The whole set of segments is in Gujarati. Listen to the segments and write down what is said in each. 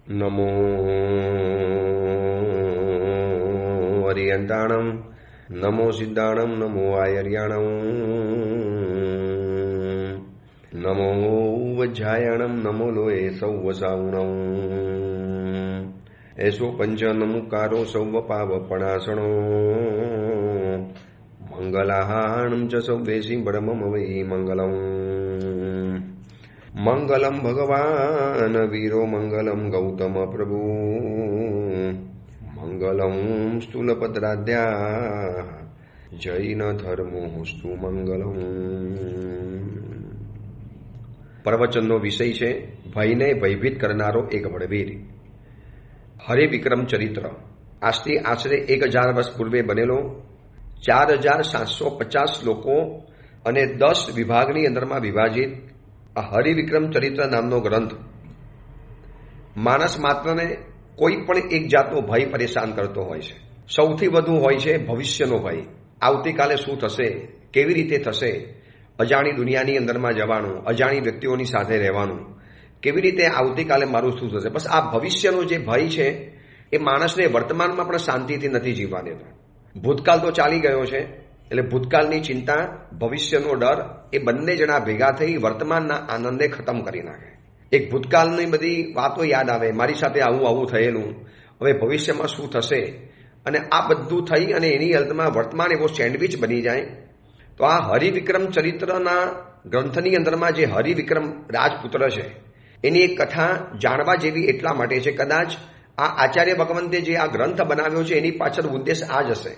નમો અરિયંતાણમ, નમો સિદ્ધાણમ, નમો આયર્યાણમ, નમો વજ્જાયણમ, નમો લોએ સૌવસાવણમ, એસો પંચ નમુકારો સૌવ પાવપણાસણો, મંગલાહાણમ ચ સૌવેસી બ્રહ્મમ વૈ મંગલમ. મંગલમ ભગવાન વીરો, મંગલમ ગૌતમ પ્રભુ, મંગલમ સ્થૂલપદ્રાદ્યા, જૈન ધર્મોસ્તુ મંગલમ. પ્રવચનનો વિષય છે ભયને ભયભીત કરનારો એક બળવીર. હરિવિક્રમ ચરિત્ર આજથી આશરે 1000 વર્ષ પૂર્વે બનેલો 4750 શ્લોકો અને 10 વિભાગની અંદરમાં વિભાજિત આ હરિવિક્રમ ચરિત્ર નામનો ગ્રંથ માણસ માત્રને કોઈ પણ એક જાતનો ભય પરેશાન કરતો હોય છે. સૌથી વધુ હોય છે ભવિષ્યનો ભય. આવતીકાલે શું થશે, કેવી રીતે થશે, અજાણી દુનિયાની અંદરમાં જવાનું, અજાણી વ્યક્તિઓની સાથે રહેવાનું, કેવી રીતે આવતીકાલે મારું શું થશે. બસ આ ભવિષ્યનો જે ભય છે એ માણસને વર્તમાનમાં પણ શાંતિથી નથી જીવવા દેતો. ભૂતકાળ તો ચાલી ગયો છે એટલે ભૂતકાળની ચિંતા, ભવિષ્યનો ડર એ બંને જણા ભેગા થઈ વર્તમાનના આનંદને ખતમ કરી નાખે. એક ભૂતકાળની બધી વાતો યાદ આવે, મારી સાથે આવું થયેલું, હવે ભવિષ્યમાં શું થશે, અને આ બધું થઈ અને એની અંતમાં વર્તમાન એવો સેન્ડવિચ બની જાય. તો આ હરિવિક્રમ ચરિત્રના ગ્રંથની અંદરમાં જે હરિવિક્રમ રાજપુત્ર છે એની એક કથા જાણવા જેવી એટલા માટે છે. કદાચ આ આચાર્ય ભગવંતે જે આ ગ્રંથ બનાવ્યો છે એની પાછળ ઉદ્દેશ આ જ હશે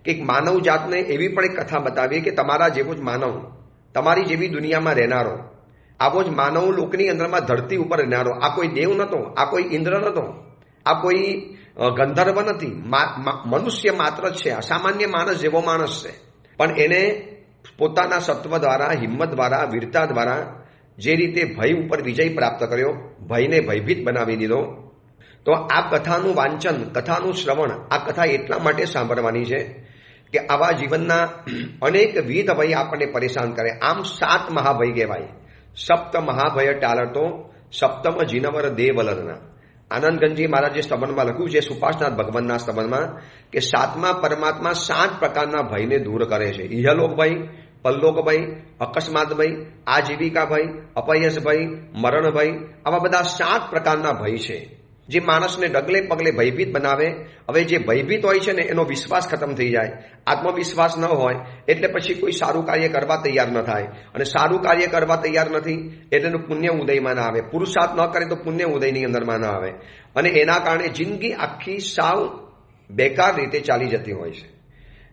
કે માનવ જાતને એવી પણ એક કથા બતાવીએ કે તમારા જેવો જ માનવ, તમારી જેવી દુનિયામાં રહેનારો, આવો જ માનવ લોકની અંદરમાં ધરતી ઉપર રહેનારો, આ કોઈ દેવ નહોતો, આ કોઈ ઇન્દ્ર નહોતો, આ કોઈ ગંધર્વ નથી, મનુષ્ય માત્ર જ છે. આ સામાન્ય માણસ જેવો માણસ છે, પણ એને પોતાના સત્વ દ્વારા, હિંમત દ્વારા, વીરતા દ્વારા જે રીતે ભય ઉપર વિજય પ્રાપ્ત કર્યો, ભયને ભયભીત બનાવી દીધો. તો આ કથાનું વાંચન, કથાનું શ્રવણ, આ કથા એટલા માટે સાંભળવાની છે કે આવા જીવનના અનેક વિધ ભય આપણને પરેશાન કરે. આમ 7 મહાભય કહેવાય. સપ્ત મહાભય ટાળતો સપ્તમ જીનવર દેવલરના. આનંદગંજી મહારાજે સ્તબનમાં લખ્યું છે, સુપાસનાથ ભગવાનના સ્તબનમાં, કે 7મા પરમાત્મા 7 પ્રકારના ભયને દૂર કરે છે. ઇહલોક ભય, પરલોક ભય, અકસ્માત ભય, આજીવિકા ભય, અપયશ ભય, મરણ ભય, આવા બધા 7 પ્રકારના ભય છે જે માણસને ડગલે પગલે ભયભીત બનાવે. હવે જે ભયભીત હોય છે ને એનો વિશ્વાસ ખતમ થઈ જાય. આત્મવિશ્વાસ ન હોય એટલે પછી કોઈ સારું કાર્ય કરવા તૈયાર ન થાય, અને સારું કાર્ય કરવા તૈયાર નથી એટલે એનું પુણ્ય ઉદયમાં ના આવે. પુરુષાર્થ ન કરે તો પુણ્ય ઉદયની અંદરમાં ના આવે, અને એના કારણે જિંદગી આખી સાવ બેકાર રીતે ચાલી જતી હોય છે.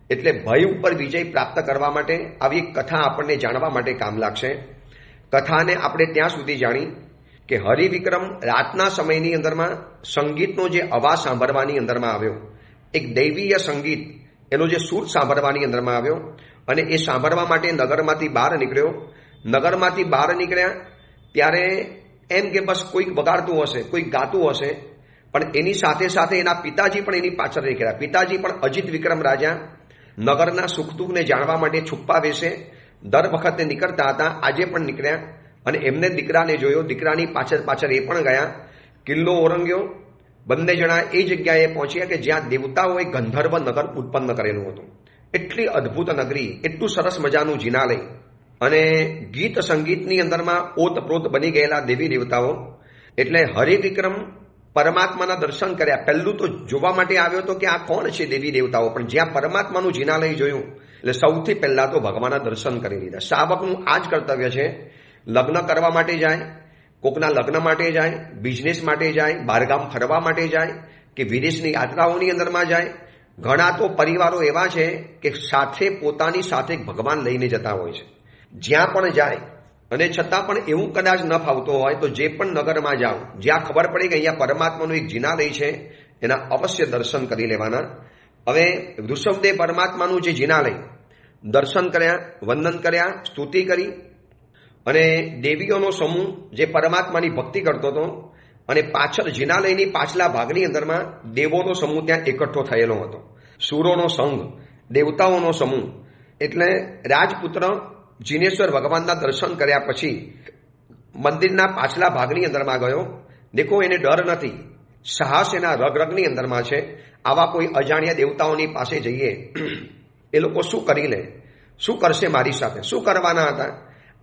એટલે ભય ઉપર વિજય પ્રાપ્ત કરવા માટે આવી એક કથા આપણને જાણવા માટે કામ લાગશે. કથાને આપણે ત્યાં સુધી જાણી કે હરિવિક્રમ રાતના સમયની અંદરમાં સંગીતનો જે અવાજ સાંભળવાની અંદરમાં આવ્યો, એક દૈવીય સંગીત, એનો જે સૂર સાંભળવાની અંદરમાં આવ્યો, અને એ સાંભળવા માટે નગરમાંથી બહાર નીકળ્યો. નગરમાંથી બહાર નીકળ્યા ત્યારે એમ કે બસ કોઈક વગાડતું હશે, કોઈક ગાતું હશે, પણ એની સાથે સાથે એના પિતાજી પણ એની પાછળ નીકળ્યા. પિતાજી પણ અજીત વિક્રમ રાજા નગરના સુખ દુઃખને જાણવા માટે છુપ્પા વેશે દર વખતે નીકળતા હતા. આજે પણ નીકળ્યા અને એમને દીકરાને જોયો. દીકરાની પાછળ એ પણ ગયા. કિલ્લો ઓરંગ્યો. બંને જણા એ જગ્યાએ પહોંચ્યા કે જ્યાં દેવતાઓએ ગંધર્વ નગર ઉત્પન્ન કરેલું હતું. એટલી અદ્ભુત નગરી, એટલું સરસ મજાનું જિનાલય, અને ગીત સંગીતની અંદરમાં ઓતપ્રોત બની ગયેલા દેવી દેવતાઓ. એટલે હરિવિક્રમ પરમાત્માના દર્શન કર્યા. પહેલું તો જોવા માટે આવ્યો હતો કે આ કોણ છે દેવી દેવતાઓ, પણ જ્યાં પરમાત્માનું જિનાલય જોયું એટલે સૌથી પહેલા તો ભગવાનના દર્શન કરી લીધા. શાવકનું આ જ કર્તવ્ય છે. લગ્ન કરવા માટે જાય, કોકના લગ્ન માટે જાય, બિઝનેસ માટે જાય, બહારગામ ફરવા માટે જાય, કે વિદેશની યાત્રાઓની અંદરમાં જાય. ઘણા તો પરિવારો એવા છે કે સાથે પોતાની સાથે ભગવાન લઈને જતા હોય છે જ્યાં પણ જાય. અને છતાં પણ એવું કદાચ ન ફાવતો હોય તો જે પણ નગરમાં જાઓ, જ્યાં ખબર પડે કે અહીંયા પરમાત્માનું એક જિનાલય છે, એના અવશ્ય દર્શન કરી લેવાના. હવે ઋષભદેવ પરમાત્માનું જે જિનાલય દર્શન કર્યા, વંદન કર્યા, સ્તુતિ કરી, અને દેવીઓનો સમૂહ જે પરમાત્માની ભક્તિ કરતો હતો, અને પાછળ જિનાલયની પાછલા ભાગની અંદરમાં દેવોનો સમૂહ ત્યાં એકઠો થયેલો હતો. સુરોનો સંઘ, દેવતાઓનો સમૂહ. એટલે રાજપુત્ર જીનેશ્વર ભગવાનના દર્શન કર્યા પછી મંદિરના પાછલા ભાગની અંદરમાં ગયો. દેખો, એને ડર નથી. સાહસ એના રગરગની અંદરમાં છે. આવા કોઈ અજાણ્યા દેવતાઓની પાસે જઈએ, એ લોકો શું કરી લે, શું કરશે મારી સાથે, શું કરવાના હતા?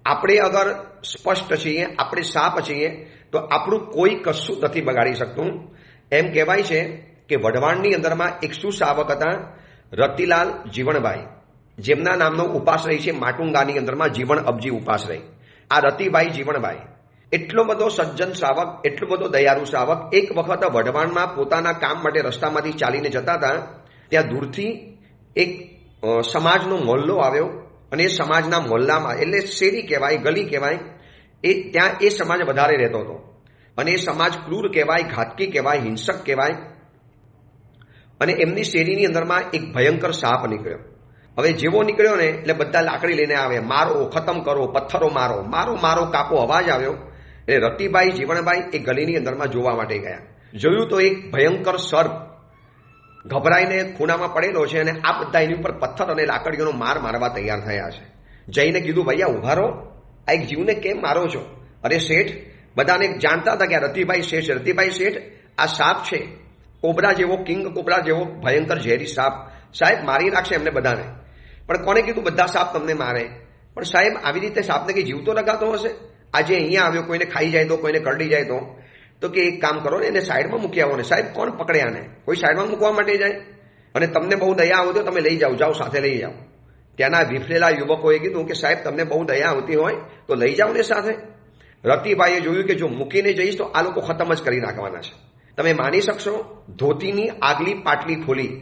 આપણે અગર સ્પષ્ટ છીએ, આપણે સાપ છીએ, તો આપણું કોઈ કશું નથી બગાડી શકતું. એમ કહેવાય છે કે વઢવાણની અંદરમાં એક શું શાવક હતા, રતિલાલ જીવણભાઈ, જેમના નામનો ઉપાશ્રય છે માટુંગાની અંદરમાં જીવણ અબજી ઉપાશ્રય. આ રતિભાઈ જીવણભાઈ એટલો બધો સજ્જન શ્રાવક, એટલો બધો દયાળુ શ્રાવક. એક વખત વઢવાણમાં પોતાના કામ માટે રસ્તામાંથી ચાલીને જતા હતા. ત્યાં દૂરથી એક સમાજનો મોહલ્લો આવ્યો અને એ સમાજના મોહલ્લામાં, એટલે શેરી કહેવાય, ગલી કહેવાય, ત્યાં એ સમાજ વધારે રહેતો હતો અને એ સમાજ ક્રૂર કહેવાય, ઘાતકી કહેવાય, હિંસક કહેવાય. અને એમની શેરીની અંદરમાં એક ભયંકર સાપ નીકળ્યો. હવે જેવો નીકળ્યો ને એટલે બધા લાકડી લઈને આવે, મારો, ખતમ કરો, પથ્થરો મારો, મારો મારો કાપો અવાજ આવ્યો. એટલે રતિભાઈ જીવણભાઈ એ ગલીની અંદરમાં જોવા માટે ગયા. જોયું તો એક ભયંકર સર્પ ગભરાઈને ખૂણામાં પડેલો છે અને આ બધા એની ઉપર પથ્થર અને લાકડીઓનો માર મારવા તૈયાર થયા છે. જઈને કીધું, ભૈયા ઉભા રહો, આ એક જીવને કેમ મારો છો? અરે શેઠ, બધાને જાણતા હતા કે આ રતિભાઈ શેઠ, રતિભાઈ શેઠ, આ સાપ છે, કોબરા જેવો, કિંગ કોબરા જેવો ભયંકર ઝેરી સાપ. સાહેબ મારી નાખશે એમને બધાને. પણ કોને કીધું બધા સાપ તમને મારે? પણ સાહેબ આવી રીતે સાપને કંઈ જીવતો લગાતો હશે? આજે અહીંયા આવ્યો, કોઈને ખાઈ જાય તો, કોઈને કરડી જાય તો કે એક કામ કરો ને, એને સાઈડમાં મૂકી આવો ને. સાહેબ કોણ પકડે આને? કોઈ સાઈડમાં મૂકવા માટે જાય? અને તમને બહુ દયા આવતી હોય તમે લઈ જાઓ, જાઓ સાથે લઈ જાઓ. ત્યાંના વિફરેલા યુવકોએ કીધું કે સાહેબ તમને બહુ દયા આવતી હોય તો લઈ જાઓ ને સાથે. રતિભાઈએ જોયું કે જો મૂકીને જઈશ તો આ લોકો ખતમ જ કરી નાખવાના છે. તમે માની શકશો, ધોતીની આગલી પાટલી ખોલી,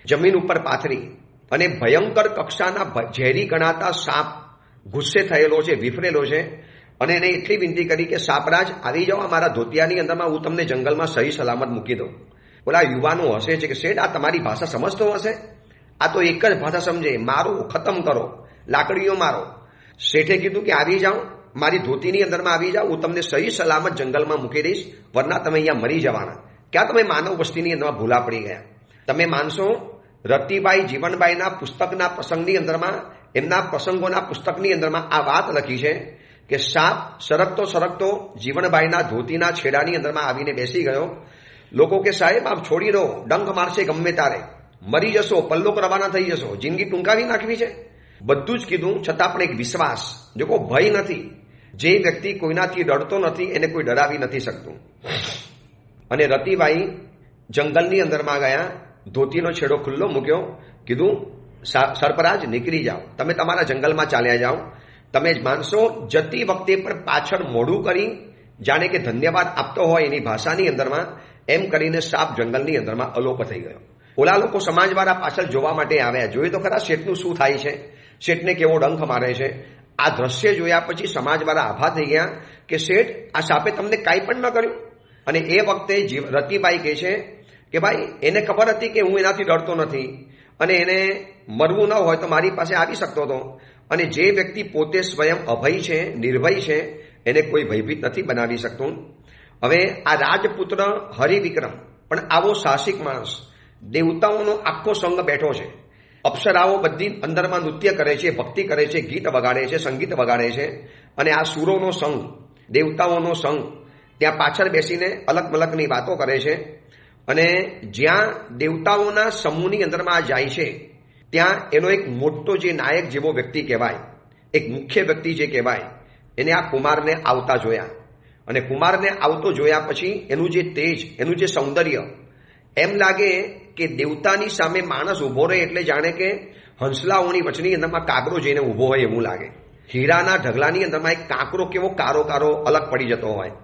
જમીન ઉપર પાથરી અને ભયંકર કક્ષાના ઝેરી ગણાતા સાપ ગુસ્સે થયેલો છે, વિફરેલો છે. અને એને એટલી વિનંતી કરી કે સાપરાજ આવી જાઓ અમારા ધોતિયાની અંદરમાં, હું તમને જંગલમાં સહી સલામત મૂકી દઉં. ઓલા યુવાનો હસે છે કે શેઠ આ તમારી ભાષા સમજતો હશે? આ તો એક જ ભાષા સમજે, મારો, ખતમ કરો, લાકડીઓ મારો. શેઠે કીધું કે આવી જાઓ, મારી ધોતીની અંદરમાં આવી જાઓ, હું તમને સહી સલામત જંગલમાં મૂકી દઈશ, વરના તમે અહીંયા મરી જવાના. ક્યાં તમે માનવ વસ્તીની અંદરમાં ભૂલા પડી ગયા? તમે માનશો, રતિભાઈ જીવણભાઈના પુસ્તકના પ્રસંગની અંદરમાં, એમના પ્રસંગોના પુસ્તકની અંદરમાં આ વાત લખી છે કે સાપ સરકતો સરકતો જીવણભાઈના ધોતીના છેડાની અંદરમાં આવીને બેસી ગયો. લોકો કે સાહેબ આપ છોડી દો, ડંખ મારશે ગમે તારે, મરી જશો, પલ્લોક રવાના થઈ જશો, જિંદગી ટૂંકાવી નાખવી છે. બધું જ કીધું, છતાં પણ એક વિશ્વાસ, જો ભય નથી. જે વ્યક્તિ કોઈનાથી ડરતો નથી એને કોઈ ડરાવી નથી શકતું. અને રતિભાઈ જંગલની અંદરમાં ગયા, ધોતીનો છેડો ખુલ્લો મૂક્યો, કીધું સરપરાજ નીકળી જાઓ, તમે તમારા જંગલમાં ચાલ્યા જાઓ. તમે જ માનશો, જતી વખતે પણ પાછળ મોઢું કરી જાણે કે ધન્યવાદ આપતો હોય એની ભાષાની અંદરમાં, એમ કરીને સાપ જંગલની અંદરમાં અલોપ થઈ ગયો. ઓલા લોકો સમાજવાળા પાછળ જોવા માટે આવ્યા. જોયું તો ખરા શેઠનું શું થાય છે, શેઠને કેવો ડંખ મારે છે. આ દ્રશ્ય જોયા પછી સમાજવાળા આભા થઈ ગયા કે શેઠ આ સાપે તમને કાંઈ પણ ન કર્યું. અને એ વખતે રતિભાઈ કહે છે કે ભાઈ એને ખબર હતી કે હું એનાથી ડરતો નથી અને એને મરવું ન હોય તો મારી પાસે આવી શકતો હતો. અને જે વ્યક્તિ પોતે સ્વયં અભય છે, નિર્ભય છે, એને કોઈ ભયભીત નથી બનાવી શકતું. હવે આ રાજપુત્ર હરિવિક્રમ પણ આવો સાહસિક માણસ, દેવતાઓનો આખો સંઘ બેઠો છે, અપ્સરાઓ બધી અંદરમાં નૃત્ય કરે છે, ભક્તિ કરે છે, ગીત વગાડે છે, સંગીત વગાડે છે. અને આ સુરોનો સંઘ, દેવતાઓનો સંઘ ત્યાં પાછળ બેસીને અલગ મલકની વાતો કરે છે. અને જ્યાં દેવતાઓના સમૂહની અંદરમાં જાય છે ત્યાં એનો એક મોટો જે નાયક જેવો વ્યક્તિ કહેવાય, એક મુખ્ય વ્યક્તિ જે કહેવાય, એને આ કુમારને આવતા જોયા. અને કુમારને આવતો જોયા પછી એનું જે તેજ, એનું જે સૌંદર્ય, એમ લાગે કે દેવતાની સામે માણસ ઊભો રહે એટલે જાણે કે હંસલાઓની વચની અંદરમાં કાંકરો જઈને ઊભો હોય એવું લાગે. હીરાના ઢગલાની અંદરમાં એક કાંકરો કેવો કારો કારો અલગ પડી જતો હોય.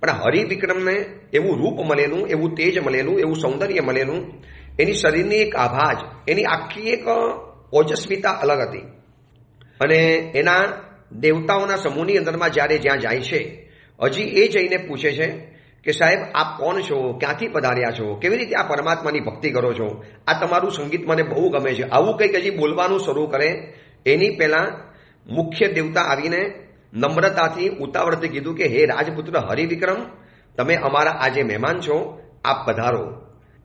પણ હરિવિક્રમને એવું રૂપ મળેલું, એવું તેજ મળેલું, એવું સૌંદર્ય મળેલું, એની શરીરની એક આભાજ, એની આખી એક ઓજસ્વીતા અલગ હતી. અને એના દેવતાઓના સમૂહની અંદરમાં જ્યારે જ્યાં જાય છે, હજી એ જઈને પૂછે છે કે સાહેબ આપ કોણ છો, ક્યાંથી પધાર્યા છો, કેવી રીતે આ પરમાત્માની ભક્તિ કરો છો, આ તમારું સંગીત મને બહુ ગમે છે. આવું કંઈક હજી બોલવાનું શરૂ કરે એની પહેલા મુખ્ય દેવતા આવીને નમ્રતાથી, ઉતાવળથી કીધું કે હે રાજપુત્ર હરિવિક્રમ, તમે અમારા આજે મહેમાન છો, આપ પધારો.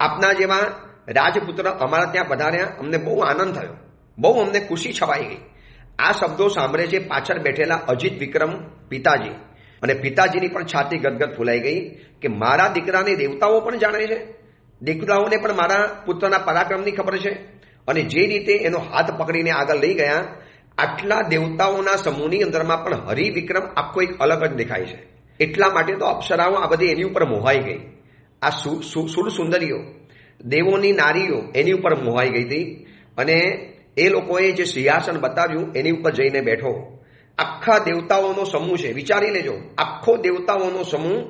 આપના જેવા રાજપુત્ર અમારા ત્યાં પધાર્યા, અમને બહુ આનંદ થયો, બહુ અમને ખુશી છવાઈ ગઈ. આ શબ્દો સાંભળે છે પાછળ બેઠેલા અજીત વિક્રમ પિતાજી. અને પિતાજીની પણ છાતી ગદગદ ફૂલાઈ ગઈ કે મારા દીકરાને દેવતાઓ પણ જાણે છે, દીકરાઓને પણ મારા પુત્રના પરાક્રમની ખબર છે. અને જે રીતે એનો હાથ પકડીને આગળ લઈ ગયા, આટલા દેવતાઓના સમૂહની અંદરમાં પણ હરિવિક્રમ આખો એક અલગ જ દેખાય છે. એટલા માટે તો અપ્સરાઓ આ બધી એની ઉપર મોહાઈ ગઈ. આ સુર સુંદરીઓ, દેવોની નારીઓ એની ઉપર મોહાઈ ગઈ હતી. અને એ લોકોએ જે સિંહાસન બતાવ્યું એની ઉપર જઈને બેઠો. આખા દેવતાઓનો સમૂહ છે, વિચારી લેજો, આખો દેવતાઓનો સમૂહ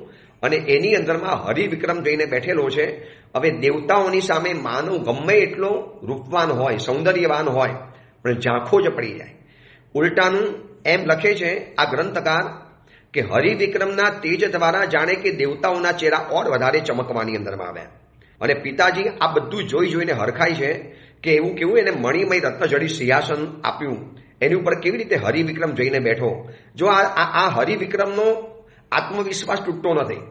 અને એની અંદરમાં હરિવિક્રમ જઈને બેઠેલો છે. હવે દેવતાઓની સામે માનવ ગમે એટલો રૂપવાન હોય, સૌંદર્યવાન હોય, પણ ઝાંખો જ પડી જાય. ઉલટાનું એમ લખે છે આ ગ્રંથકાર કે હરિવિક્રમના તેજ દ્વારા જાણે કે દેવતાઓના ચહેરા ઓર વધારે ચમકવાની અંદરમાં આવ્યા. અને પિતાજી આ બધું જોઈ જોઈને હરખાય છે કે એવું કેવું એને મણિમય રત્નજડી સિંહાસન આપ્યું, એની ઉપર કેવી રીતે હરિવિક્રમ જઈને બેઠો. જો આ હરિવિક્રમનો આત્મવિશ્વાસ તૂટતો નથી.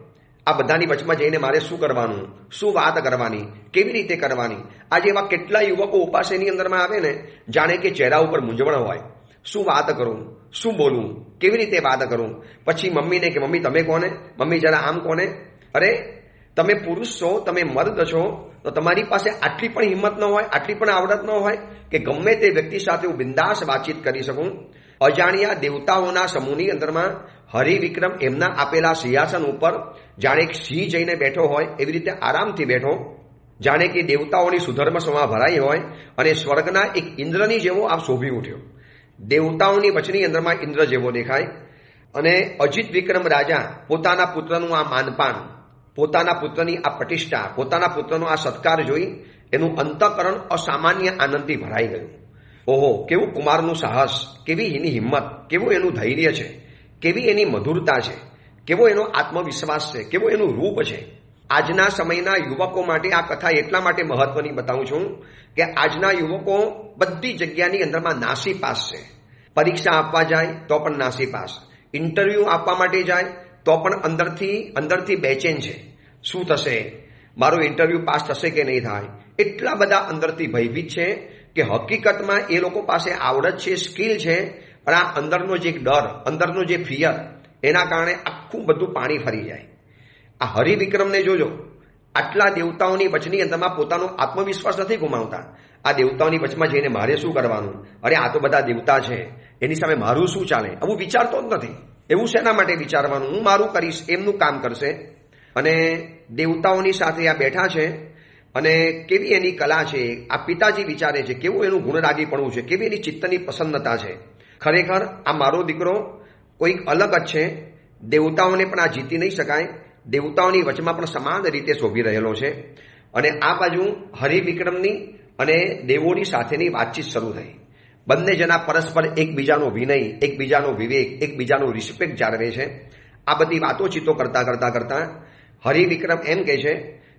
આ બધાની વચમાં જઈને મારે શું કરવાનું, શું વાત કરવાની, કેવી રીતે કરવાની. આજે એવા કેટલા યુવકો ઉપાસેની અંદરમાં આવે ને, જાણે કે ચહેરા ઉપર મૂંઝવણ હોય, શું વાત કરું, શું બોલું, કેવી રીતે વાત કરું. પછી મમ્મીને કે મમ્મી તમે કોને, મમ્મી જરા આમ કોને. અરે તમે પુરુષ છો, તમે મર્દ છો, તો તમારી પાસે આટલી પણ હિંમત ન હોય, આટલી પણ આવડત ન હોય કે ગમે તે વ્યક્તિ સાથે હું બિંદાસ વાતચીત કરી શકું. અજાણ્યા દેવતાઓના સમૂહની અંદરમાં હરિવિક્રમ એમના આપેલા સિંહાસન ઉપર જાણે એક સિંહ જઈને બેઠો હોય એવી રીતે આરામથી બેઠો, જાણે કે દેવતાઓની સુધર્મ સમા ભરાઈ હોય અને સ્વર્ગના એક ઇન્દ્રની જેવો આપ શોભી ઉઠ્યો. દેવતાઓની વચની અંદરમાં ઇન્દ્ર જેવો દેખાય. અને અજિત વિક્રમ રાજા પોતાના પુત્રનું આ માનપાન, પોતાના પુત્રની આ પ્રતિષ્ઠા, પોતાના પુત્રનો આ સત્કાર જોઈ એનું અંતઃકરણ અસામાન્ય આનંદથી ભરાઈ ગયું. ઓહો, કેવું કુમારનું સાહસ, કેવી એની હિંમત, કેવું એનું ધૈર્ય છે, કેવી એની મધુરતા છે, કેવો એનો આત્મવિશ્વાસ છે, કેવું એનું રૂપ છે. આજના સમયના યુવકો માટે આ કથા એટલા માટે મહત્વની બતાવું છું કે આજના યુવકો બધી જગ્યાની અંદરમાં નાસીપાસ છે. પરીક્ષા આપવા જાય તો પણ નાસીપાસ, ઇન્ટરવ્યૂ આપવા માટે જાય તો પણ અંદરથી બેચેન છે. શું થશે, મારો ઇન્ટરવ્યૂ પાસ થશે કે નહીં થાય. એટલા બધા અંદરથી ભયભીત છે કે હકીકતમાં એ લોકો પાસે આવડત છે, સ્કિલ છે, પણ આ અંદરનો જે ડર, અંદરનો જે ફિયર, એના કારણે આખું બધું પાણી ફરી જાય. આ હરિવિક્રમને જોજો, આટલા દેવતાઓની વચની અંદરમાં પોતાનો આત્મવિશ્વાસ નથી ગુમાવતા. આ દેવતાઓની વચમાં જઈને મારે શું કરવાનું, અરે આ તો બધા દેવતા છે, એની સામે મારું શું ચાલે, આવું વિચારતો જ નથી. એવું શેના માટે વિચારવાનું, હું મારું કરીશ, એમનું કામ કરશે. અને દેવતાઓની સાથે આ બેઠા છે અને કેવી એની કલા છે, આ પિતાજી વિચારે છે, કેવું એનું ગુણરાગીપણું છે, કેવી એની ચિત્તની પ્રસન્નતા છે. ખરેખર આ મારો દીકરો કોઈક અલગ જ છે, દેવતાઓને પણ આ જીતી નહીં શકાય, દેવતાઓની વચમાં પણ સમાન રીતે શોભી રહેલો છે. અને આ બાજુ હરિવિક્રમની અને દેવોની સાથેની વાતચીત શરૂ થઈ. બંને જણા પરસ્પર એકબીજાનો વિનય, એકબીજાનો વિવેક, એકબીજાનો રિસ્પેક્ટ જાળવે છે. આ બધી વાતોચીતો કરતા હરિવિક્રમ એમ કહે છે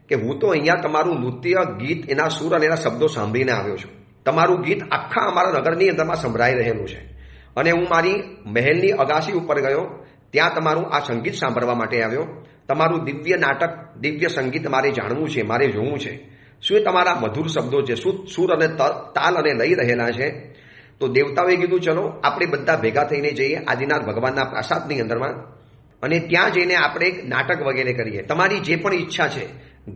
કે હું તો અહીંયા તમારું નૃત્ય, ગીત, એના સૂર અને એના શબ્દો સાંભળીને આવ્યો છું. તમારું ગીત આખા અમારા નગરની અંદરમાં સંભળાઈ રહેલું છે. અને હું મારી મહેલની અગાસી ઉપર ગયો, ત્યાં તમારું આ સંગીત સાંભળવા માટે આવ્યો. તમારું દિવ્ય નાટક, દિવ્ય સંગીત મારે જાણવું છે, મારે જોવું છે. શું એ તમારા મધુર શબ્દો છે, શું સૂર અને તાલ અને લઈ રહેલા છે. તો દેવતાઓએ કીધું ચલો આપણે બધા ભેગા થઈને જઈએ આદિનાથ ભગવાનના પ્રાસાદની અંદરમાં અને ત્યાં જઈને આપણે એક નાટક વગેરે કરીએ. તમારી જે પણ ઈચ્છા છે,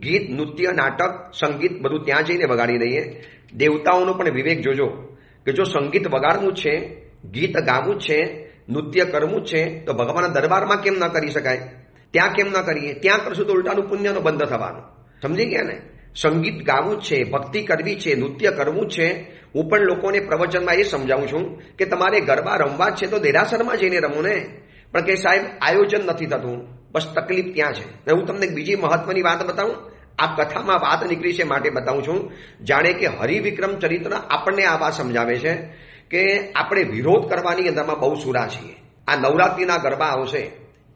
ગીત, નૃત્ય, નાટક, સંગીત બધું ત્યાં જઈને વગાડી દઈએ. દેવતાઓનો પણ વિવેક જોજો કે જો સંગીત વગાડવું જ છે, ગીત ગાવું જ છે, નૃત્ય કરવું જ છે, તો ભગવાનના દરબારમાં કેમ ન કરી શકાય, ત્યાં કેમ ન કરીએ. ત્યાં કરશું તો ઉલટાનું પુણ્યનો બંધ થવાનો. સમજી ગયા ને. સંગીત ગાવું જ છે, ભક્તિ કરવી છે, નૃત્ય કરવું જ છે. હું પણ લોકોને પ્રવચનમાં એ સમજાવું છું કે તમારે ગરબા રમવા જ છે તો દેરાસરમાં જઈને રમો ને. પણ કે સાહેબ આયોજન નથી થતું, બસ તકલીફ ત્યાં છે. અને હું તમને બીજી મહત્વની વાત બતાવું, આ કથામાં વાત નીકળી છે માટે બતાવું છું. જાણે કે હરિવિક્રમ ચરિત્ર આપણને આ વાત સમજાવે છે કે આપણે વિરોધ કરવાની અંદરમાં બહુ સુરા છીએ. આ નવરાત્રિના ગરબા આવશે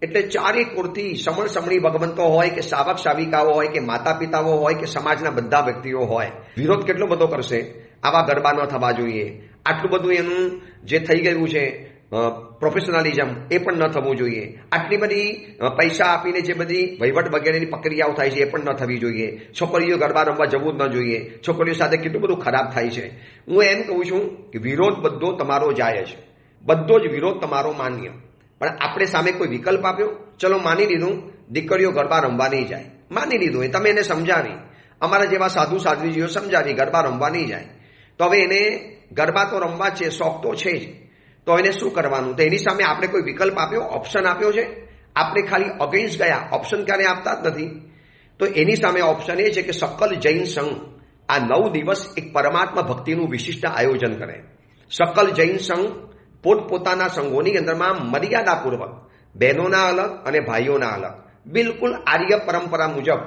એટલે ચારે કોરથી સમણી ભગવંતો હોય કે સાવક સાવિકાઓ હોય કે માતા પિતાઓ હોય કે સમાજના બધા વ્યક્તિઓ હોય, વિરોધ કેટલો બધો કરશે. આવા ગરબા ન થવા જોઈએ, આટલું બધું એનું જે થઈ ગયું છે પ્રોફેશનલિઝમ એ પણ ન થવું જોઈએ, આટલી બધી પૈસા આપીને જે બધી વહીવટ વગેરેની પ્રક્રિયાઓ થાય છે એ પણ ન થવી જોઈએ, છોકરીઓ ગરબા રમવા જવું જ ન જોઈએ, છોકરીઓ સાથે કેટલું બધું ખરાબ થાય છે. હું એમ કહું છું કે વિરોધ બધો તમારો જાય છે, બધો જ વિરોધ તમારો માન્ય, પણ આપણે સામે કોઈ વિકલ્પ આપ્યો? ચલો માની લીધું દીકરીઓ ગરબા રમવા નહીં જાય, માની લીધું, તમે એને સમજાવી, અમારા જેવા સાધુ સાધ્વીજીઓ સમજાવી ગરબા રમવા નહીં જાય, તો હવે એને ગરબા તો રમવા છે, શોખ તો છે જ, તો એને શું કરવાનું? તો એની સામે આપણે કોઈ વિકલ્પ આપ્યો, ઓપ્શન આપ્યો છે? આપણે ખાલી અગેન્સ્ટ ગયા, ઓપ્શન ક્યારે આપતા જ નથી. તો એની સામે ઓપ્શન એ છે કે સકલ જૈન સંઘ આ 9 દિવસ એક પરમાત્મા ભક્તિનું વિશિષ્ટ આયોજન કરે. સકલ જૈન સંઘ પોતપોતાના સંઘોની અંદરમાં મર્યાદાપૂર્વક બહેનોના અલગ અને ભાઈઓના અલગ, બિલકુલ આર્ય પરંપરા મુજબ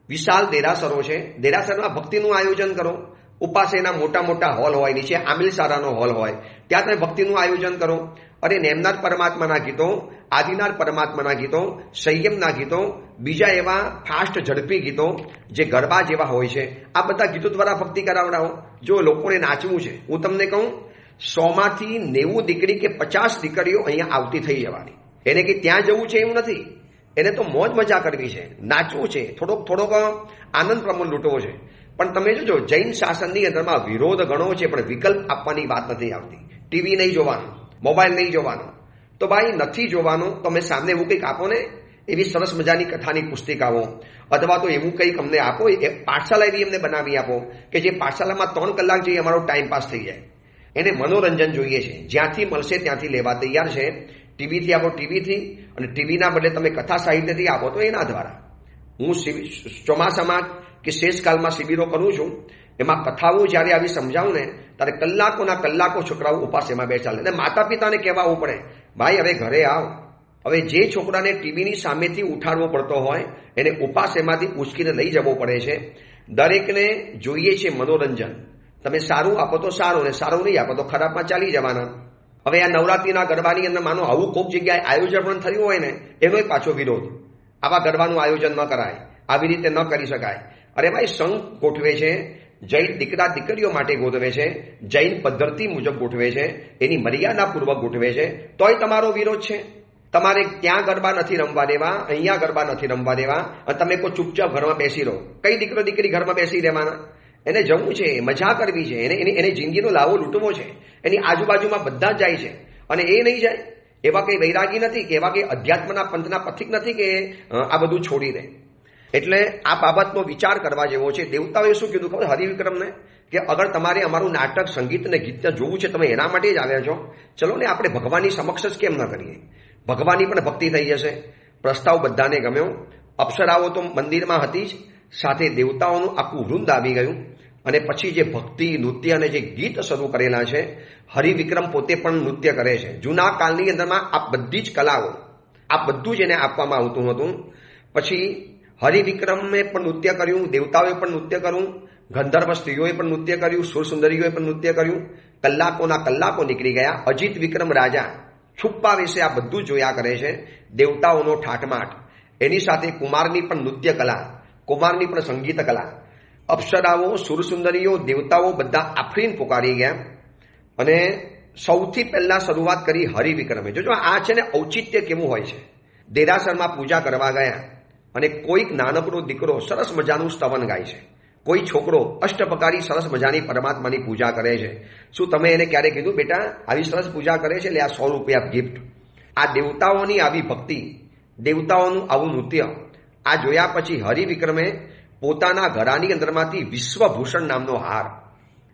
વિશાળ દેરાસરો છે. દેરાસરમાં ભક્તિનું આયોજન કરો. ઉપાસેના મોટા મોટા હોલ હોય, નીચે આમિલસારાનો હોલ હોય, ત્યાં તમે ભક્તિનું આયોજન કરો. અને નેમનાર પરમાત્માના ગીતો, આદિનાર પરમાત્માના ગીતો, સંયમના ગીતો, બીજા એવા ફાસ્ટ ઝડપી ગીતો જે ગરબા જેવા હોય છે, આ બધા ગીતો દ્વારા ભક્તિ કરાવડાવો. જો લોકોને નાચવું છે, હું તમને કહું 100માંથી 90 દીકરી કે 50 દીકરીઓ અહીંયા આવતી થઈ જવાની. એને કે ત્યાં જવું છે એવું નથી, એને તો મોજ મજા કરવી છે, નાચવું છે, થોડોક આનંદ પ્રમોદ લૂંટવો છે. પણ તમે જોજો જૈન શાસનની અંદરમાં વિરોધ ઘણો છે, પણ વિકલ્પ આપવાની વાત નથી આવતી. ટીવી નહીં જોવાનું, મોબાઈલ નહીં જોવાનો. તો ભાઈ નથી જોવાનું, તમે સામને એવું કંઈક આપો ને, એવી સરસ મજાની કથાની પુસ્તિકાઓ, અથવા તો એવું કંઈક અમને આપો, એ પાઠશાલા એવી અમને બનાવી આપો કે જે પાઠશાલામાં 3 કલાક જઈએ અમારો ટાઈમ પાસ થઈ જાય. એને મનોરંજન જોઈએ છે, જ્યાંથી મળશે ત્યાંથી લેવા તૈયાર છે. ટીવીથી આપો, ટીવીથી, અને ટીવીના બદલે તમે કથા સાહિત્યથી આપો તો એના દ્વારા. હું ચોમાસામાં કે શેષકાલમાં શિબિરો કરું છું, એમાં કથાઓ જ્યારે આવી સમજાવું ને ત્યારે કલાકોના કલાકો છોકરાઓ ઉપાસ એમાં બેસાડે. અને માતા પિતાને કહેવાવું પડે, ભાઈ હવે ઘરે આવ. હવે જે છોકરાને ટીવીની સામેથી ઉઠાડવો પડતો હોય એને ઉપાસ એમાંથી ઉચકીને લઈ જવો પડે છે. દરેકને જોઈએ છે મનોરંજન. તમે સારું આપો તો સારું, ને સારું નહીં આપો તો ખરાબમાં ચાલી જવાના. હવે આ નવરાત્રિના ગરબાની અંદર માનો આવું કોઈક જગ્યાએ આયોજન પણ થયું હોય ને, એનોય પાછો વિરોધ. આવા ગરબાનું આયોજન ન કરાય, આવી રીતે ન કરી શકાય. અરે ભાઈ, સંઘ ગોઠવે છે, જૈન દીકરા દીકરીઓ માટે ગોઠવે છે, જૈન પદ્ધતિ મુજબ ગોઠવે છે, એની મર્યાદાપૂર્વક ગોઠવે છે, તોય તમારો વિરોધ છે. તમારે ત્યાં ગરબા નથી રમવા દેવા, અહીંયા ગરબા નથી રમવા દેવા, અને તમે કોઈ ચૂપચાપ ઘરમાં બેસી રહો. કઈ દીકરો દીકરી ઘરમાં બેસી રહેવાના? એને જવું છે, મજા કરવી છે, એને જિંદગીનો લાવો લૂંટવો છે. એની આજુબાજુમાં બધા જ જાય છે અને એ નહીં જાય. એવા કંઈ વૈરાગી નથી કે એવા કંઈ અધ્યાત્મના પંથના પથિક નથી કે આ બધું છોડી દે. એટલે આ બાબતનો વિચાર કરવા જેવો છે. દેવતાઓએ શું કીધું ખબર હરિવિક્રમને? કે અગર તમારે અમારું નાટક, સંગીત અને ગીત જોવું છે, તમે એના માટે જ આવ્યા છો, ચલો ને આપણે ભગવાનની સમક્ષ જ કેમ ન કરીએ? ભગવાનની પણ ભક્તિ થઈ જશે. પ્રસ્તાવ બધાને ગમ્યો. અપ્સરાઓ તો મંદિરમાં હતી જ, સાથે દેવતાઓનું આખું વૃંદ આવી ગયું. અને પછી જે ભક્તિ, નૃત્ય અને જે ગીત શરૂ કરેલા છે, હરિવિક્રમ પોતે પણ નૃત્ય કરે છે. જૂના કાળની અંદરમાં આ બધી જ કલાઓ, આ બધું જ એને આપવામાં આવતું હતું. પછી હરિવિક્રમે પણ નૃત્ય કર્યું, દેવતાઓએ પણ નૃત્ય કર્યું, ગંધર્વ સ્ત્રીઓએ પણ નૃત્ય કર્યું, સુરસુંદરીઓએ પણ નૃત્ય કર્યું. કલાકોના કલાકો નીકળી ગયા. અજીત વિક્રમ રાજા છુપ્પા વિશે આ બધું જોયા કરે છે. દેવતાઓનો ઠાઠમાઠ, એની સાથે કુમારની પણ નૃત્ય કલા, કુમારની પણ સંગીત કલા. અપ્સરાઓ, સુરસુંદરીઓ, દેવતાઓ બધા આફરીન પોકારી ગયા. અને સૌથી પહેલા શરૂઆત કરી હરિવિક્રમે. જોજો આ છે ને ઔચિત્ય કેવું હોય છે. દેરાસરમાં પૂજા કરવા ગયા અને કોઈક નાનકડો દીકરો સરસ મજાનું સ્તવન ગાય છે, કોઈ છોકરો અષ્ટપ્રકારી સરસ મજાની પરમાત્માની પૂજા કરે છે. શું તમે એને ક્યારે કીધું બેટા આવી સરસ પૂજા કરે છે, એટલે આ 100 રૂપિયા ગિફ્ટ? આ દેવતાઓની આવી ભક્તિ, દેવતાઓનું આવું નૃત્ય આ જોયા પછી હરિવિક્રમે પોતાના ઘરાની અંદરમાંથી વિશ્વભૂષણ નામનો હાર,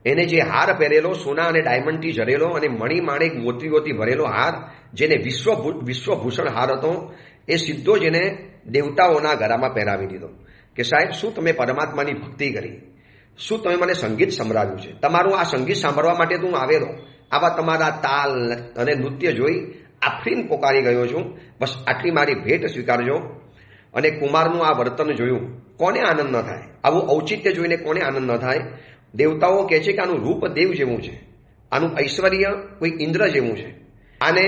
એને જે હાર પહેરેલો, સોના અને ડાયમંડથી જરેલો અને મણી માણેક મોતીઓથી ભરેલો હાર, જેને વિશ્વભૂષણ હાર હતો, એ સીધો જ એને દેવતાઓના ગળામાં પહેરાવી દીધો. કે સાહેબ, શું તમે પરમાત્માની ભક્તિ કરી? શું તમે મને સંગીત સંભળાવ્યું છે? તમારું આ સંગીત સાંભળવા માટે હું આવેલો. આવા તમારા તાલ અને નૃત્ય જોઈ આફરીન પોકારી ગયો છું. બસ આટલી મારી ભેટ સ્વીકારજો. અને કુમારનું આ વર્તન જોયું, કોને આનંદ ન થાય? આવું ઔચિત્ય જોઈને કોને આનંદ ન થાય? દેવતાઓ કહે છે કે આનું રૂપ દેવ જેવું છે, આનું ઐશ્વર્ય કોઈ ઇન્દ્ર જેવું છે. આને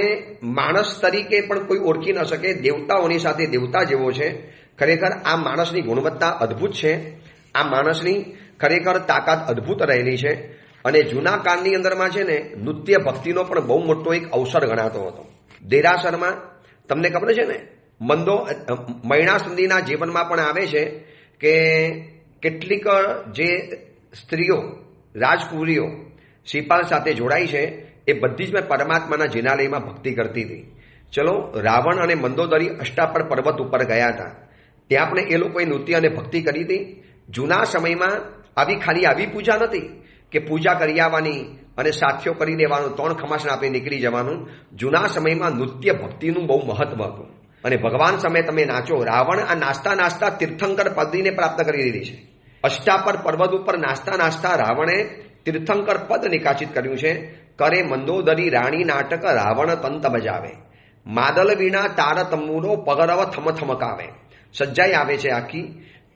માણસ તરીકે પણ કોઈ ઓળખી ન શકે. દેવતાઓની સાથે દેવતા જેવો છે. ખરેખર આ માણસની ગુણવત્તા અદ્ભુત છે. આ માણસની ખરેખર તાકાત અદ્ભુત રહેલી છે. અને જૂના કાળની અંદરમાં છે ને નૃત્ય ભક્તિનો પણ બહુ મોટો એક અવસર ગણાતો હતો. દેરાસરમાં તમને ખબર છે ને, મૈણા સુધીના જીવનમાં પણ આવે છે કે કેટલીક જે સ્ત્રીઓ, રાજકુંવરીઓ શ્રીપાલ સાથે જોડાઈ છે, એ બધી જ મેં પરમાત્માના જિનાલયમાં ભક્તિ કરતી હતી. ચલો, રાવણ અને મંદોદરી અષ્ટાપર પર્વત ઉપર ગયા હતા. ત્યાં પણ એ લોકોએ નૃત્ય અને ભક્તિ કરી હતી. જૂના સમયમાં ખાલી આવી પૂજા નથી કે પૂજા કરી આવવાની અને સાથીઓ કરી દેવાનું, 3 ખમાસને આપી નીકળી જવાનું. જૂના સમયમાં નૃત્ય ભક્તિનું બહુ મહત્વ હતું અને ભગવાન સામે તમે નાચો. રાવણ આ નાસ્તા નાસ્તા તીર્થંકર પદવીને પ્રાપ્ત કરી દીધી છે. અષ્ટાપર પર્વત ઉપર નાસ્તા નાસ્તા રાવણે તીર્થંકર પદ નિકાચિત કર્યું છે. કરે મંદોદરી રાણી નાટક રાવણ તંત બજાવે, માદલ વીણા તાર તંબુરો પગરવ થમ થમકાવે. સજ્જાઈ આવે છે આખી.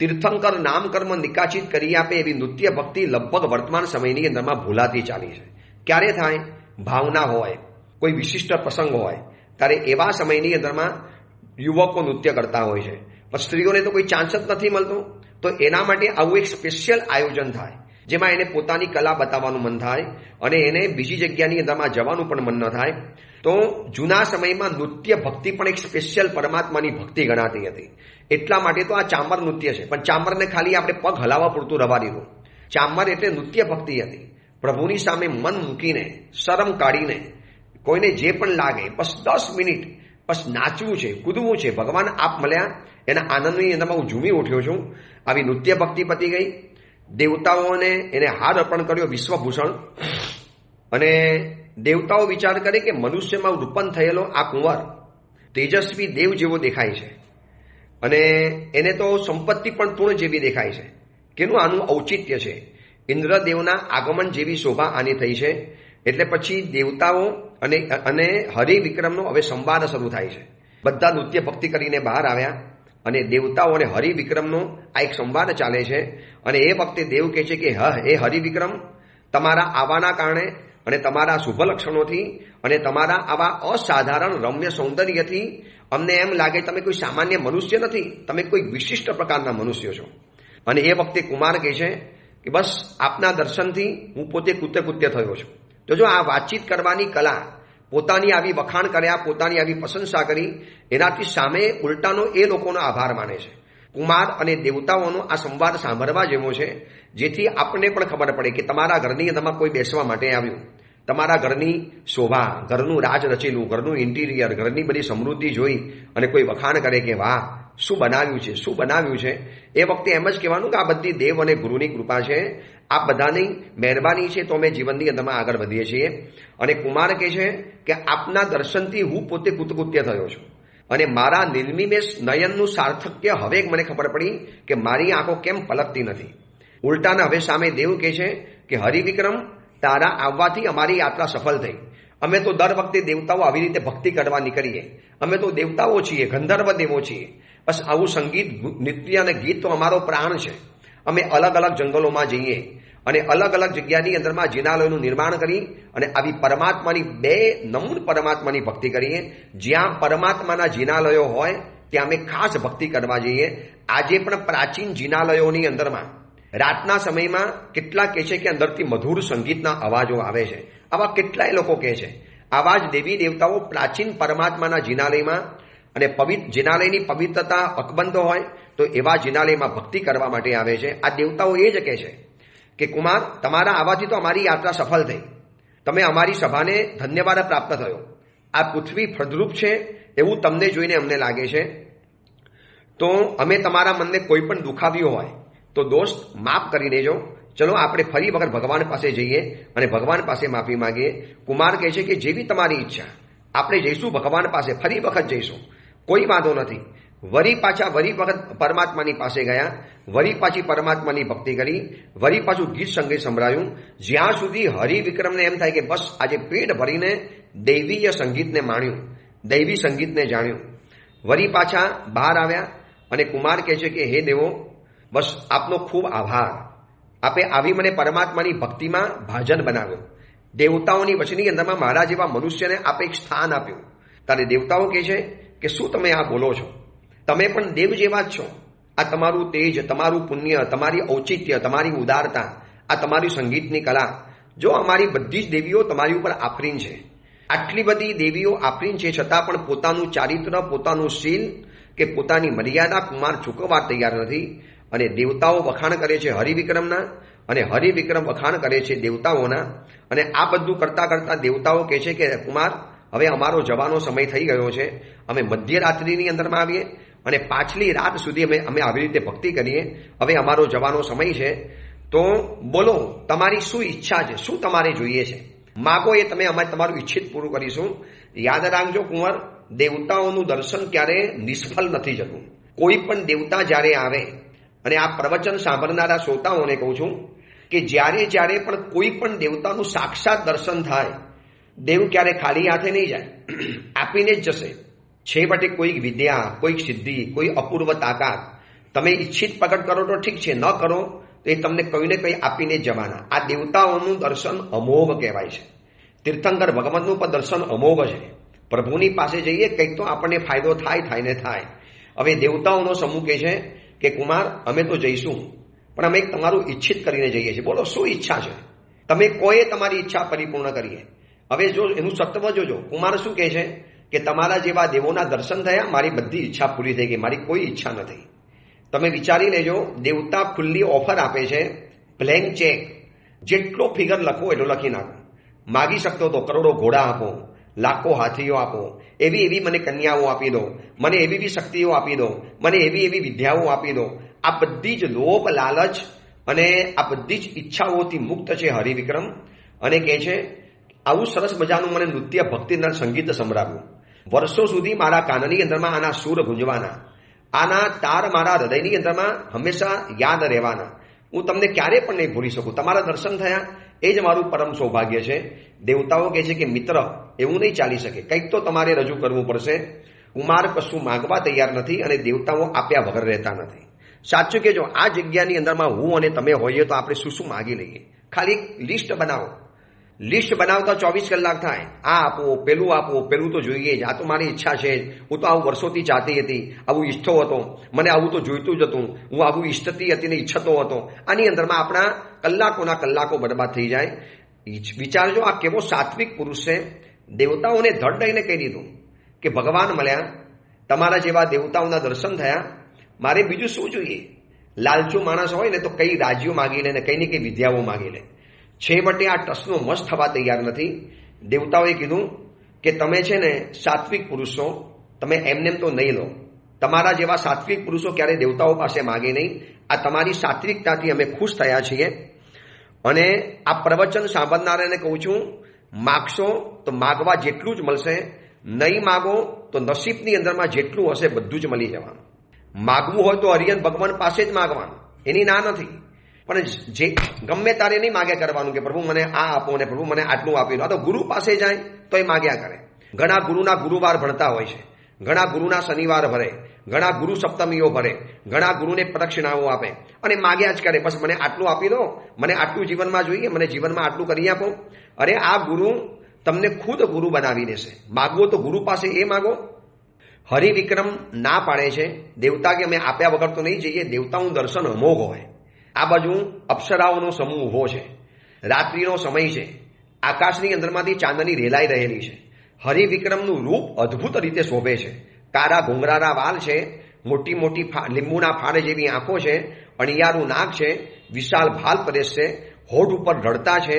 તીર્થંકર નામકર્મ નિકાચિત કરી આપે એવી નૃત્ય ભક્તિ લગભગ વર્તમાન સમયની અંદરમાં ભૂલાતી ચાલી છે. ક્યારે થાય? ભાવના હોય, કોઈ વિશિષ્ટ પ્રસંગ હોય ત્યારે એવા સમયની અંદરમાં યુવકો નૃત્ય કરતા હોય છે. પણ સ્ત્રીઓને તો કોઈ ચાન્સ જ નથી મળતો. તો એના માટે આવું એક સ્પેશિયલ આયોજન થાય જેમાં એને પોતાની કલા બતાવવાનું મન થાય અને એને બીજી જગ્યાની અંદરમાં જવાનું પણ મન ન થાય. તો જૂના સમયમાં નૃત્ય ભક્તિ પણ એક સ્પેશિયલ પરમાત્માની ભક્તિ ગણાતી હતી. એટલા માટે તો આ ચામર નૃત્ય છે. પણ ચામરને ખાલી આપણે પગ હલાવવા પૂરતું રવા દીધું. ચામર એટલે નૃત્ય ભક્તિ હતી. પ્રભુની સામે મન મૂકીને, શરમ કાઢીને, કોઈને જે પણ લાગે બસ 10 મિનિટ બસ નાચવું છે, કૂદવું છે. ભગવાન આપ મળ્યા એના આનંદની અંદરમાં હું ઝૂમી ઉઠ્યો છું. આવી નૃત્ય ભક્તિ પતી ગઈ. દેવતાઓને એને હાર અર્પણ કર્યો, વિશ્વભૂષણ. અને દેવતાઓ વિચાર કરે કે મનુષ્યમાં ઉત્પન્ન થયેલો આ કુંવર તેજસ્વી દેવ જેવો દેખાય છે અને એને તો સંપત્તિ પણ તૃણ જેવી દેખાય છે. કેનું આનું ઔચિત્ય છે? ઇન્દ્રદેવના આગમન જેવી શોભા આની થઈ છે. એટલે પછી દેવતાઓ અને હરિવિક્રમનો હવે સંવાદ શરૂ થાય છે. બધા નૃત્ય ભક્તિ કરીને બહાર આવ્યા અને દેવતાઓ અને હરિવિક્રમનો આ એક સંવાદ ચાલે છે. અને એ વખતે દેવ કહે છે કે હે હરિવિક્રમ, તમારા આવવાના કારણે અને તમારા શુભ લક્ષણોથી અને તમારા આવા અસાધારણ રમ્ય સૌંદર્યથી અમને એમ લાગે તમે કોઈ સામાન્ય મનુષ્ય નથી, તમે કોઈ વિશિષ્ટ પ્રકારના મનુષ્ય છો. અને એ વખતે કુમાર કહે છે કે બસ આપના દર્શનથી હું પોતે કૃત્ય થયો છું. તો જો આ વાતચીત કરવાની કલા, પોતાની આવી વખાણ કર્યા, પોતાની આવી પ્રશંસા કરી, એનાથી સામે ઉલટાનો એ લોકોનો આભાર માને છે. કુમાર અને દેવતાઓનો આ સંવાદ સાંભળવા જેવો છે, જેથી આપણને પણ ખબર પડે કે તમારા ઘરની અંદરમાં કોઈ બેસવા માટે આવ્યું. તમારા ઘરની શોભા, ઘરનું રાજ રચેલું, ઘરનું ઇન્ટિરિયર, ઘરની બધી સમૃદ્ધિ જોઈ અને કોઈ વખાણ કરે કે વાહ, શું બનાવ્યું છે, શું બનાવ્યું છે. એ વખતે એમ જ કહેવાનું કે આ બધી દેવ અને ગુરુની કૃપા છે, આ બધાની મહેરબાની છે, તો અમે જીવનની અંદરમાં આગળ વધીએ છીએ. અને કુમાર કહે છે કે આપના દર્શનથી હું પોતે કૃતકૃત્ય થયો છું અને મારા નિર્મિમેશ નયનનું સાર્થક્ય હવે મને ખબર પડી કે મારી આંખો કેમ પલકતી નથી. ઉલટાના હવે સામે દેવ કહે છે કે હરિવિક્રમ, તારા આવવાથી અમારી યાત્રા સફળ થઈ. અમે તો દર વખતે દેવતાઓ આવી રીતે ભક્તિ કરવા નીકળીએ. અમે તો દેવતાઓ છીએ, ગંધર્વ દેવો છીએ. બસ આવું સંગીત, નૃત્ય અને ગીત તો અમારો પ્રાણ છે. અમે અલગ અલગ જંગલોમાં જઈએ અને અલગ અલગ જગ્યાની અંદરમાં જિનાલયોનું નિર્માણ કરી અને આવી પરમાત્માની નમૂન પરમાત્માની ભક્તિ કરીએ. જ્યાં પરમાત્માના જિનાલયો હોય ત્યાં અમે ખાસ ભક્તિ કરવા જઈએ. આજે પણ પ્રાચીન જિનાલયોની અંદરમાં રાતના સમયમાં કેટલા કહે છે કે અંદરથી મધુર સંગીતના અવાજો આવે છે. આવા કેટલાય લોકો કહે છે. આવા જ દેવી દેવતાઓ પ્રાચીન પરમાત્માના જિનાલયમાં અને જિનાલયની પવિત્રતા અકબંધ હોય તો એવા જિનાલયમાં ભક્તિ કરવા માટે આવે છે. આ દેવતાઓ એ જ કહે છે કે કુમાર, તમારા આવવાથી તો અમારી યાત્રા સફળ થઈ. તમે અમારી સભાને ધન્યવાદ પ્રાપ્ત થયો. આ પૃથ્વી ફળદ્રુપ છે એવું તમને જોઈને અમને લાગે છે. તો અમે તમારા મનને કોઈ પણ દુખાવ્યું હોય તો દોસ્ત માફ કરી દેજો. ચલો આપણે ફરી વખત ભગવાન પાસે જઈએ અને ભગવાન પાસે માફી માંગીએ. કુમાર કહે છે કે જેવી તમારી ઈચ્છા, આપણે જઈશું ભગવાન પાસે, ફરી વખત જઈશું, કોઈ વાંધો નથી. વરી વખત પરમાત્માની પાસે ગયા, વરી પાછી પરમાત્માની ભક્તિ કરી, વરી પાછું ગીત સંગીત સંભળાયું, જ્યાં સુધી હરિવિક્રમને એમ થાય કે બસ આજે પેટ ભરીને દૈવીય સંગીતને માણ્યું, દૈવી સંગીતને જાણ્યું. વરી પાછા બહાર આવ્યા અને કુમાર કહે છે કે હે દેવો, બસ આપનો ખૂબ આભાર. આપે આવી મને પરમાત્માની ભક્તિમાં ભાજન બનાવ્યો. દેવતાઓની વચની અંદરમાં મારા જેવા મનુષ્યને આપે એક સ્થાન આપ્યું. ત્યારે દેવતાઓ કહે છે કે શું તમે આ બોલો છો? તમે પણ દેવ જેવા જ છો. આ તમારું તેજ, તમારું પુણ્ય, તમારી ઔચિત્ય, તમારી ઉદારતા, આ તમારી સંગીતની કલા, જો અમારી બધી જ દેવીઓ તમારી ઉપર આફરીન છે. આટલી બધી દેવીઓ આફરીન છે છતાં પણ પોતાનું ચારિત્ર, પોતાનું શીલ કે પોતાની મર્યાદા કુમાર ચૂકવવા તૈયાર નથી. અને દેવતાઓ વખાણ કરે છે હરિવિક્રમના અને હરિવિક્રમ વખાણ કરે છે દેવતાઓના. અને આ બધું કરતા કરતા દેવતાઓ કહે છે કે કુમાર, હવે અમારો જવાનો સમય થઈ ગયો છે, અમે મધ્યરાત્રિની અંદરમાં આવીએ અને પાછલી રાત સુધી અમે આવી રીતે ભક્તિ કરીએ. હવે અમારો જવાનો સમય છે, તો બોલો તમારી શું ઈચ્છા છે, શું તમારે જોઈએ છે, માગો એ તમે અમે તમારું ઈચ્છિત પૂરું કરીશું. યાદ રાખજો કુંવર, દેવતાઓનું દર્શન ક્યારે નિષ્ફળ નથી જતું. કોઈ પણ દેવતા જ્યારે આવે, અને આ પ્રવચન સાંભળનારા શ્રોતાઓને કહું છું કે જ્યારે પણ કોઈ પણ દેવતાનું સાક્ષાત દર્શન થાય, દેવ ક્યારે ખાલી હાથે નહીં જાય, આપીને જ જશે. છેવટે કોઈક વિદ્યા, કોઈક સિદ્ધિ, કોઈ અપૂર્વ તાકાત તમે ઈચ્છિત પ્રગટ કરો તો ઠીક છે, ન કરો તો એ તમને કંઈ ને કંઈ આપીને જ જવાના. આ દેવતાઓનું દર્શન અમોઘ કહેવાય છે. તીર્થંકર ભગવાનનું પણ દર્શન અમોઘ છે. પ્રભુની પાસે જઈએ કંઈક તો આપણને ફાયદો થાય ને થાય. હવે દેવતાઓનો સમૂહ કહે છે કે કુમાર અમે તો જઈશું, પણ અમે તમારું ઈચ્છિત કરીને જઈએ છીએ. બોલો શું ઈચ્છા છે, તમે કોઈએ તમારી ઈચ્છા પરિપૂર્ણ કરીએ. હવે જો એનું સત્વ જોજો, કુમાર શું કહે છે કે તમારા જેવા દેવોના દર્શન થયા, મારી બધી ઈચ્છા પૂરી થઈ ગઈ, મારી કોઈ ઈચ્છા નથી. તમે વિચારી લેજો, દેવતા ખુલ્લી ઓફર આપે છે, બ્લેન્ક ચેક, જેટલો ફિગર લખો એટલો લખી નાખો. માગી શકતો તો કરોડો ઘોડા આપો, લાખો હાથીઓ આપો, એવી મને કન્યાઓ આપી દો, મને એવી શક્તિઓ આપી દો, મને એવી વિદ્યાઓ આપી દો. આ બધી જ લોભ, લાલચ અને આ બધી જ ઈચ્છાઓથી મુક્ત છે હરિવિક્રમ. અને કહે છે આવું સરસ મજાનું મને નૃત્ય ભક્તિના સંગીત સંભળાવ્યું. વર્ષો સુધી મારા કાનની અંદરમાં આના સૂર ગુંજવાના, આના તાર મારા હૃદયની અંદરમાં હંમેશા યાદ રહેવાના. હું તમને ક્યારે પણ નહીં ભૂલી શકું. તમારા દર્શન થયા એ જ મારું પરમ સૌભાગ્ય છે. દેવતાઓ કહે છે કે મિત્ર, એવું નહીં ચાલી શકે, કંઈક તો તમારે રજૂ કરવું પડશે. કુમાર કશું માગવા તૈયાર નથી અને દેવતાઓ આપ્યા વગર રહેતા નથી. સાચું કહેજો, આ જગ્યાની અંદરમાં હું અને તમે હોઈએ તો આપણે શું માગી લઈએ. ખાલી લિસ્ટ બનાવો. લિસ્ટ બનાવતા 24 કલાક થાય. આ આપો, પેલું તો જોઈએ જ, આ તો મારી ઈચ્છા છે, હું તો આવું વર્ષોથી ચાહતી હતી, આવું ઈચ્છતો હતો, મને આવું તો જોઈતું જ હતું, હું આવું ઈચ્છતી હતી ને ઈચ્છતો હતો. આની અંદરમાં આપણા કલાકો બરબાદ થઈ જાય. વિચારજો આ કેવો સાત્વિક પુરુષ છે. દેવતાઓને ધડ દઈને કહી દીધું કે ભગવાન મળ્યા, તમારા જેવા દેવતાઓના દર્શન થયા, મારે બીજું શું જોઈએ. લાલચુ માણસ હોય ને તો કઈ રાજ્યો માગી લે ને કઈ ને કઈ વિદ્યાઓ માગી લે. છેવટે આ ટસનો મસ્ત થવા તૈયાર નથી. દેવતાઓએ કીધું કે તમે છે ને સાત્વિક પુરુષો, તમે એમને તો નહીં લો. તમારા જેવા સાત્વિક પુરુષો ક્યારે દેવતાઓ પાસે માગે નહીં. આ તમારી સાત્વિકતાથી અમે ખુશ થયા છીએ. અને આ પ્રવચન સાંભળનારાને કહું છું, માગશો તો માગવા જેટલું જ મળશે, નહીં માગો તો નસીબની અંદરમાં જેટલું હશે બધું જ મળી જવાનું. માગવું હોય તો હરિયન ભગવાન પાસે જ માગવાનું, એની ના નથી. પણ જે ગમે તારે નહીં માગ્યા કરવાનું કે પ્રભુ મને આ આપો ને પ્રભુ મને આટલું આપી દો. આ તો ગુરુ પાસે જાય તો એ માગ્યા કરે. ઘણા ગુરુના ગુરુવાર ભણતા હોય છે, ઘણા ગુરુના શનિવાર ભરે, ઘણા ગુરુ સપ્તમીઓ ભરે, ઘણા ગુરુને પ્રદક્ષિણાઓ આપે અને માગ્યા જ કરે. બસ મને આટલું આપી દો, મને આટલું જીવનમાં જોઈએ, મને જીવનમાં આટલું કરી આપો. અરે આ ગુરુ તમને ખુદ ગુરુ બનાવી દેશે. માગવો તો ગુરુ પાસે એ માગો. હરિવિક્રમ ના પાડે છે. દેવતા કે અમે આપ્યા વગર તો નહીં જઈએ. દેવતાનું દર્શન અમોઘ હોય. આ બાજુ અપ્સરાઓનો સમૂહ ઉભો છે, રાત્રિનો સમય છે, આકાશની અંદરમાંથી ચાંદની રેલાઈ રહેલી છે. હરિવિક્રમનું રૂપ અદ્ભુત રીતે શોભે છે. કારા ઘુંઘરાના વાલ છે, મોટી લીંબુના ફાળ જેવી આંખો છે, અણિયારું નાક છે, વિશાળ ભાલ પ્રદેશ છે, હોઠ ઉપર ઢળતા છે,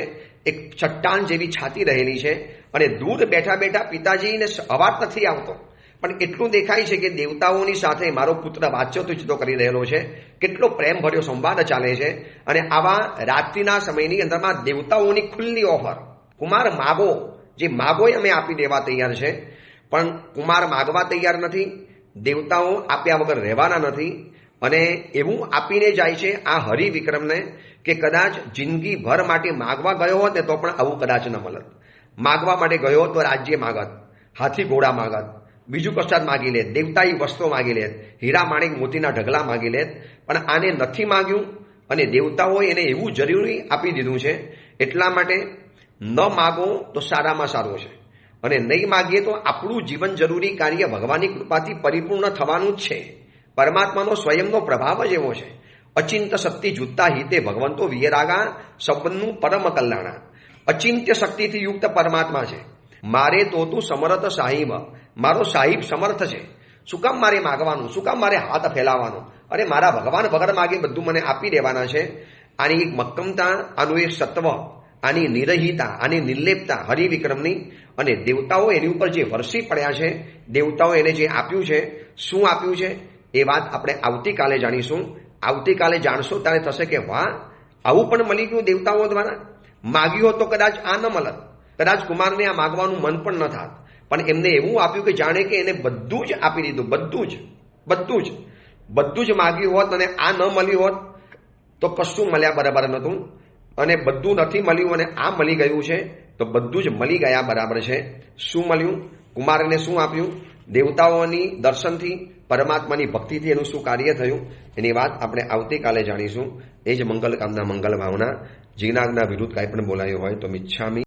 એક ચટ્ટાન જેવી છાતી રહેલી છે. અને દૂર બેઠા પિતાજીને અવાજ નથી આવતો, પણ એટલું દેખાય છે કે દેવતાઓની સાથે મારો પુત્ર વાતચીતો કરી રહેલો છે. કેટલો પ્રેમ ભર્યો સંવાદ ચાલે છે. અને આવા રાત્રિના સમયની અંદરમાં દેવતાઓની ખુલ્લી ઓફર, કુમાર માગો, જે માગો એ અમે આપી દેવા તૈયાર છે. પણ કુમાર માગવા તૈયાર નથી. દેવતાઓ આપ્યા વગર રહેવાના નથી. અને એવું આપીને જાય છે આ હરિવિક્રમને કે કદાચ જિંદગીભર માટે માગવા ગયો હોત ને તો પણ આવું કદાચ ન મળત. માગવા માટે ગયો તો રાજ્ય માગત, હાથી ઘોડા માગત, બીજું કશાત માગી લે, દેવતાઈ વસ્ત્રો માગી લે, હીરા માણેક મોતીના ઢગલા માગી લે. પણ આને નથી માગ્યું અને દેવતાઓએ એને એવું જરૂરી આપી દીધું છે. એટલા માટે ન માગો તો સારામાં સારું છે, અને નહીં માગીએ તો આપણું જીવન જરૂરી કાર્ય ભગવાનની કૃપાથી પરિપૂર્ણ થવાનું જ છે. પરમાત્માનો સ્વયંનો પ્રભાવ જ એવો છે. અચિંત્ય શક્તિ જુત્તા હિતે ભગવંતો વિયરાગા સબનું પરમ કલ્યાણા. અચિંત્ય શક્તિથી યુક્ત પરમાત્મા છે. મારે તો તું સમર્થ સાહિબ, મારો સાહિબ સમર્થ છે. શું કામ મારે માગવાનું, શું કામ મારે હાથ ફેલાવાનો? અરે મારા ભગવાન વગર માગે બધું મને આપી દેવાના છે. આની એક મક્કમતા, આનું એક સત્વ, આની નિરહિતા, આની નિર્લેપતા હરિવિક્રમની. અને દેવતાઓ એની ઉપર જે વરસી પડ્યા છે, દેવતાઓ એને જે આપ્યું છે, શું આપ્યું છે એ વાત આપણે આવતીકાલે જાણીશું. આવતીકાલે જાણશો ત્યારે થશે કે વાહ, આવું પણ મળી ગયું દેવતાઓ દ્વારા. માગ્યું હોત તો કદાચ આ ન મળત, કદાચ કુમારને આ માગવાનું મન પણ ન થાત, પણ એમને એવું આપ્યું કે જાણે કે એને બધું જ આપી દીધું. બધું જ માગ્યું હોત અને આ ન મળ્યું હોત તો કશું મળ્યા બરાબર નહોતું. અને બધું નથી મળ્યું અને આ મળી ગયું છે તો બધું જ મળી ગયા બરાબર છે. શું મળ્યું? કુમારને શું આપ્યું? દેવતાઓની દર્શનથી, પરમાત્માની ભક્તિથી એનું શું કાર્ય થયું એની વાત આપણે આવતીકાલે જાણીશું. એ જ મંગલ કામના મંગલ ભાવના. જીજ્ઞાના વિરુદ્ધ કાંઈ પણ બોલાયું હોય તો મિચ્છામી.